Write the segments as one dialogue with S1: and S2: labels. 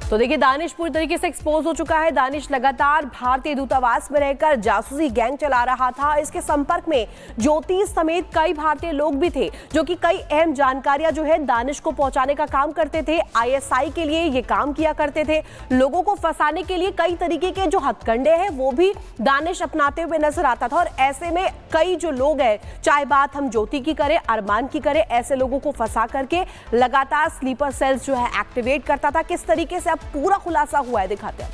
S1: तो देखिए, दानिश पूरी तरीके से एक्सपोज हो चुका है। दानिश लगातार भारतीय दूतावास में रहकर जासूसी गैंग चला रहा था। इसके संपर्क में ज्योति समेत कई भारतीय लोग भी थे, जो कि कई अहम जानकारियां जो है दानिश को पहुंचाने का काम करते थे। आईएसआई के लिए ये काम किया करते थे। लोगों को फंसाने के लिए कई तरीके के जो हथकंडे हैं वो भी दानिश अपनाते हुए नजर आता था। और ऐसे में कई जो लोग हैं, चाहे बात हम ज्योति की करें, अरमान की करें, ऐसे लोगों को फंसा करके लगातार स्लीपर सेल्स जो है एक्टिवेट करता था। किस तरीके से अब पूरा खुलासा हुआ है, दिखाते हैं।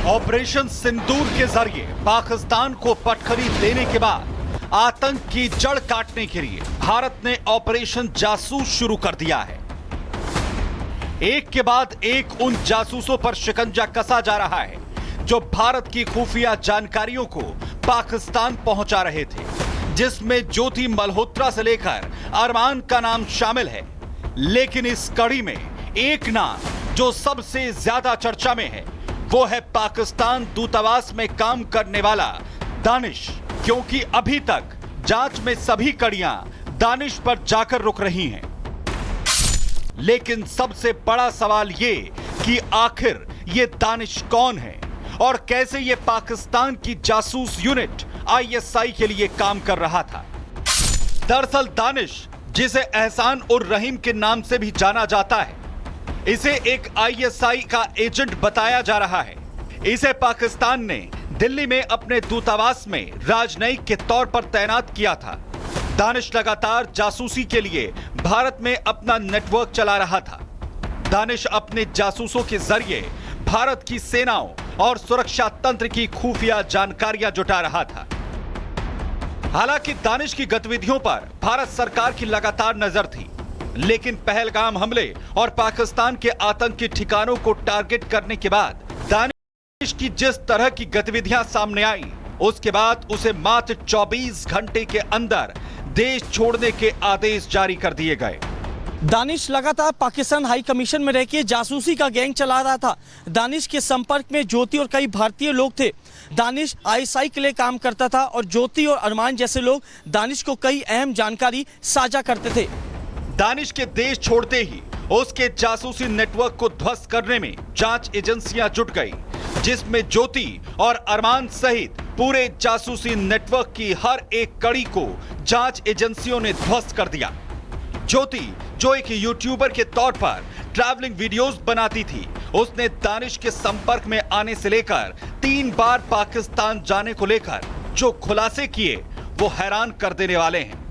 S2: ऑपरेशन सिंदूर के जरिए पाकिस्तान को पटखनी देने के बाद आतंक की जड़ काटने के लिए भारत ने ऑपरेशन जासूस शुरू कर दिया है। एक के बाद एक उन जासूसों पर शिकंजा कसा जा रहा है जो भारत की खुफिया जानकारियों को पाकिस्तान पहुंचा रहे थे, जिसमें ज्योति मल्होत्रा से लेकर अरमान का नाम शामिल है। लेकिन इस कड़ी में एक नाम जो सबसे ज्यादा चर्चा में है वो है पाकिस्तान दूतावास में काम करने वाला दानिश, क्योंकि अभी तक जांच में सभी कड़ियां दानिश पर जाकर रुक रही हैं। लेकिन सबसे बड़ा सवाल ये कि आखिर ये दानिश कौन है और कैसे ये पाकिस्तान की जासूस यूनिट आईएसआई के लिए काम कर रहा था। दरअसल दानिश, जिसे एहसान उर रहीम के नाम से भी जाना जाता है, इसे एक आईएसआई का एजेंट बताया जा रहा है। इसे पाकिस्तान ने दिल्ली में अपने दूतावास में राजनयिक के तौर पर तैनात किया था। दानिश लगातार जासूसी के लिए भारत में अपना नेटवर्क चला रहा था। दानिश अपने जासूसों के जरिए भारत की सेनाओं और सुरक्षा तंत्र की खुफिया जानकारियां जुटा रहा था। हालांकि दानिश की गतिविधियों पर भारत सरकार की लगातार नजर थी, लेकिन पहलगाम हमले और पाकिस्तान के आतंकी ठिकानों को टारगेट करने के बाद दानिश की जिस तरह की गतिविधियां सामने आई, उसके बाद उसे मात्र 24 घंटे के अंदर देश छोड़ने के आदेश जारी कर दिए गए।
S3: दानिश लगातार पाकिस्तान हाई कमीशन में रहकर जासूसी का गैंग चला रहा था। दानिश के संपर्क में ज्योति और कई भारतीय लोग थे। दानिश आईएसआई के लिए काम करता था और ज्योति और अरमान जैसे लोग दानिश को कई अहम जानकारी साझा करते थे।
S2: दानिश के देश छोड़ते ही उसके जासूसी नेटवर्क को ध्वस्त करने में जांच एजेंसियां जुट गई, जिसमें ज्योति और अरमान सहित पूरे जासूसी नेटवर्क की हर एक कड़ी को जांच एजेंसियों ने ध्वस्त कर दिया। ज्योति, जो एक यूट्यूबर के तौर पर ट्रैवलिंग वीडियोस बनाती थी, उसने दानिश के संपर्क में आने से लेकर 3 बार पाकिस्तान जाने को लेकर जो खुलासे किए वो हैरान कर देने वाले हैं।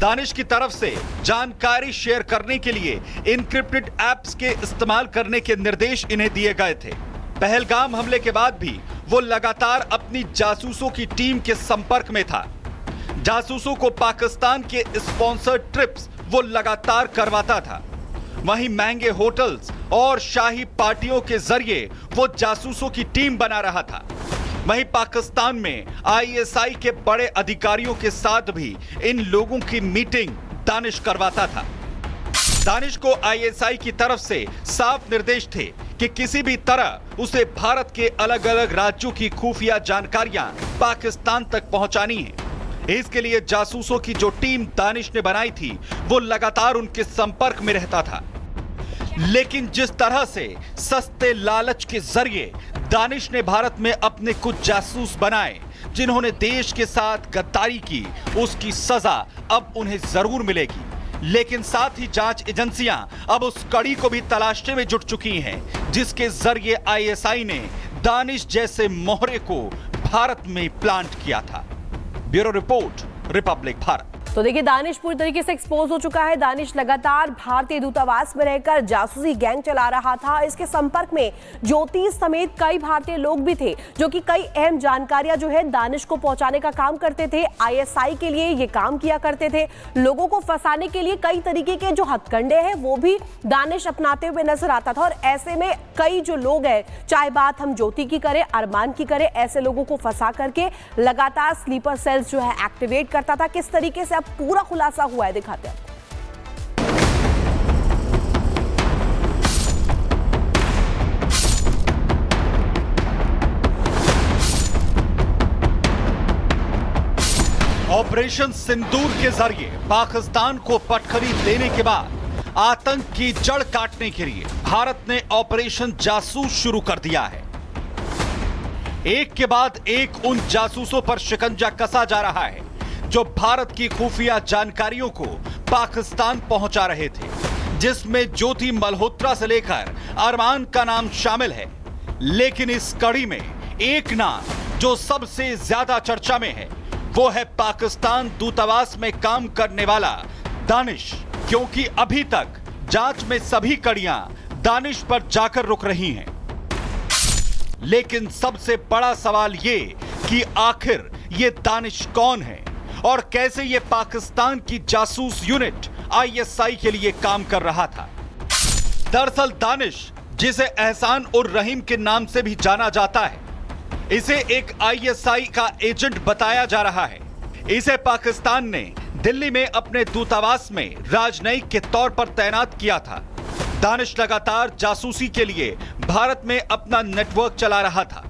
S2: दानिश की तरफ से जानकारी शेयर करने के लिए इनक्रिप्टेड ऐप्स के इस्तेमाल करने के निर्देश इन्हें दिए गए थे। पहलगाम हमले के बाद भी वो लगातार अपनी जासूसों की टीम के संपर्क में था। जासूसों को पाकिस्तान के स्पॉन्सर्ड ट्रिप्स वो लगातार करवाता था। वहीं महंगे होटल्स और शाही पार्टियों के जरिए वो जासूसों की टीम बना रहा था। वहीं पाकिस्तान में आईएसआई के बड़े अधिकारियों के साथ भी इन लोगों की मीटिंग दानिश करवाता था। दानिश को आईएसआई की तरफ से साफ निर्देश थे कि किसी भी तरह उसे भारत के अलग अलग राज्यों की खुफिया जानकारियां पाकिस्तान तक पहुंचानी है। इसके लिए जासूसों की जो टीम दानिश ने बनाई थी वो लगातार उनके संपर्क में रहता था। लेकिन जिस तरह से सस्ते लालच के जरिए दानिश ने भारत में अपने कुछ जासूस बनाए, जिन्होंने देश के साथ गद्दारी की, उसकी सजा अब उन्हें जरूर मिलेगी। लेकिन साथ ही जांच एजेंसियां अब उस कड़ी को भी तलाशने में जुट चुकी हैं, जिसके जरिए आईएसआई ने दानिश जैसे मोहरे को भारत में प्लांट किया था। Bureau report, Republic Bharat.
S1: तो देखिए, दानिश पूरी तरीके से एक्सपोज हो चुका है। दानिश लगातार भारतीय दूतावास में रहकर जासूसी गैंग चला रहा था। इसके संपर्क में ज्योति समेत कई भारतीय लोग भी थे, जो कि कई अहम जानकारियां जो है दानिश को पहुंचाने का काम करते थे। आईएसआई के लिए ये काम किया करते थे। लोगों को फंसाने के लिए कई तरीके के जो हथकंडे हैं वो भी दानिश अपनाते हुए नजर आता था। और ऐसे में कई जो लोग हैं, चाहे बात हम ज्योति की करें, अरमान की करें, ऐसे लोगों को फंसा करके लगातार स्लीपर सेल्स जो है एक्टिवेट करता था। किस तरीके से अब पूरा खुलासा हुआ है, दिखाते हैं।
S2: ऑपरेशन सिंदूर के जरिए पाकिस्तान को पटखनी देने के बाद आतंक की जड़ काटने के लिए भारत ने ऑपरेशन जासूस शुरू कर दिया है। एक के बाद एक उन जासूसों पर शिकंजा कसा जा रहा है जो भारत की खुफिया जानकारियों को पाकिस्तान पहुंचा रहे थे, जिसमें ज्योति मल्होत्रा से लेकर अरमान का नाम शामिल है। लेकिन इस कड़ी में एक नाम जो सबसे ज्यादा चर्चा में है वो है पाकिस्तान दूतावास में काम करने वाला दानिश, क्योंकि अभी तक जांच में सभी कड़ियां दानिश पर जाकर रुक रही हैं। लेकिन सबसे बड़ा सवाल ये कि आखिर ये दानिश कौन है और कैसे ये पाकिस्तान की जासूस यूनिट आईएसआई के लिए काम कर रहा था। दरअसल दानिश, जिसे एहसान उर रहीम के नाम से भी जाना जाता है, इसे एक आईएसआई का एजेंट बताया जा रहा है। इसे पाकिस्तान ने दिल्ली में अपने दूतावास में राजनयिक के तौर पर तैनात किया था। दानिश लगातार जासूसी के लिए भारत में अपना नेटवर्क चला रहा था।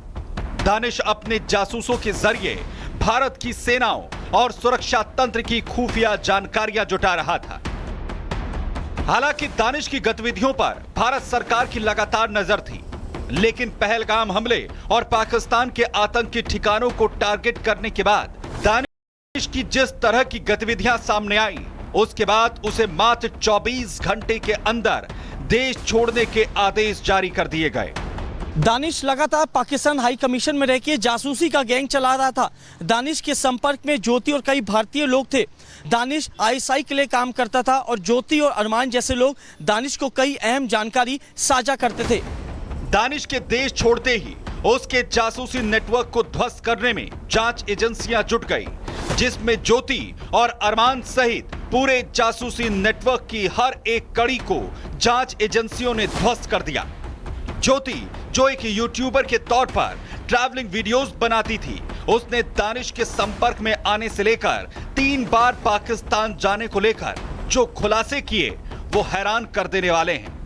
S2: दानिश अपने जासूसों के जरिए भारत की सेनाओं और सुरक्षा तंत्र की खुफिया जानकारियां जुटा रहा था। हालांकि दानिश की गतिविधियों पर भारत सरकार की लगातार नजर थी, लेकिन पहलगाम हमले और पाकिस्तान के आतंकी ठिकानों को टारगेट करने के बाद दानिश की जिस तरह की गतिविधियां सामने आई, उसके बाद उसे मात्र 24 घंटे के अंदर देश छोड़ने के आदेश जारी कर दिए गए।
S3: दानिश लगातार पाकिस्तान हाई कमीशन में रहकर जासूसी का गैंग चला रहा था। दानिश के संपर्क में ज्योति और कई भारतीय लोग थे। दानिश आईएसआई के लिए काम करता था और ज्योति और अरमान जैसे लोग दानिश को कई अहम जानकारी साझा करते थे।
S2: दानिश के देश छोड़ते ही उसके जासूसी नेटवर्क को ध्वस्त करने में जांच एजेंसियां जुट गई, जिसमें ज्योति और अरमान सहित पूरे जासूसी नेटवर्क की हर एक कड़ी को जांच एजेंसियों ने ध्वस्त कर दिया। ज्योति, जो एक यूट्यूबर के तौर पर ट्रैवलिंग वीडियोस बनाती थी, उसने दानिश के संपर्क में आने से लेकर 3 बार पाकिस्तान जाने को लेकर जो खुलासे किए वो हैरान कर देने वाले हैं।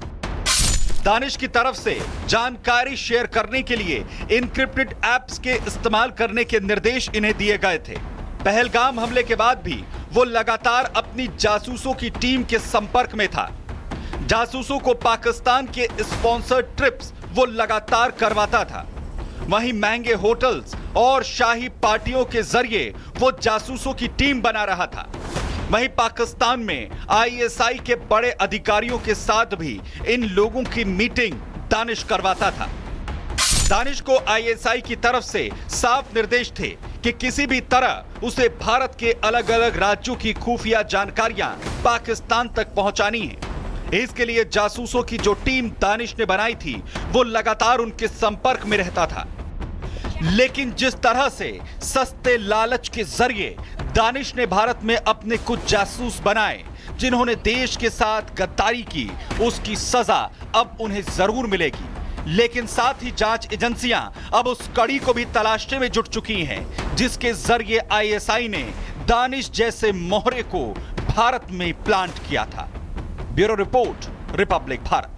S2: दानिश की तरफ से जानकारी शेयर करने के लिए इनक्रिप्टेड ऐप्स के इस्तेमाल करने के निर्देश इन्हें दिए गए थे। पहलगाम हमले के बाद भी वो लगातार अपनी जासूसों की टीम के संपर्क में था। जासूसों को पाकिस्तान के स्पॉन्सर्ड ट्रिप्स वो लगातार करवाता था। वहीं महंगे होटल्स और शाही पार्टियों के जरिए वो जासूसों की टीम बना रहा था। वहीं पाकिस्तान में आईएसआई के बड़े अधिकारियों के साथ भी इन लोगों की मीटिंग दानिश करवाता था। दानिश को आईएसआई की तरफ से साफ निर्देश थे कि किसी भी तरह उसे भारत के अलग अलग राज्यों की खुफिया जानकारियां पाकिस्तान तक पहुंचानी है। इसके लिए जासूसों की जो टीम दानिश ने बनाई थी वो लगातार उनके संपर्क में रहता था। लेकिन जिस तरह से सस्ते लालच के जरिए दानिश ने भारत में अपने कुछ जासूस बनाए जिन्होंने देश के साथ गद्दारी की, उसकी सजा अब उन्हें जरूर मिलेगी। लेकिन साथ ही जांच एजेंसियां अब उस कड़ी को भी तलाशने में जुट चुकी हैं जिसके जरिए आईएसआई ने दानिश जैसे मोहरे को भारत में प्लांट किया था। Bureau report, Republic Bharat.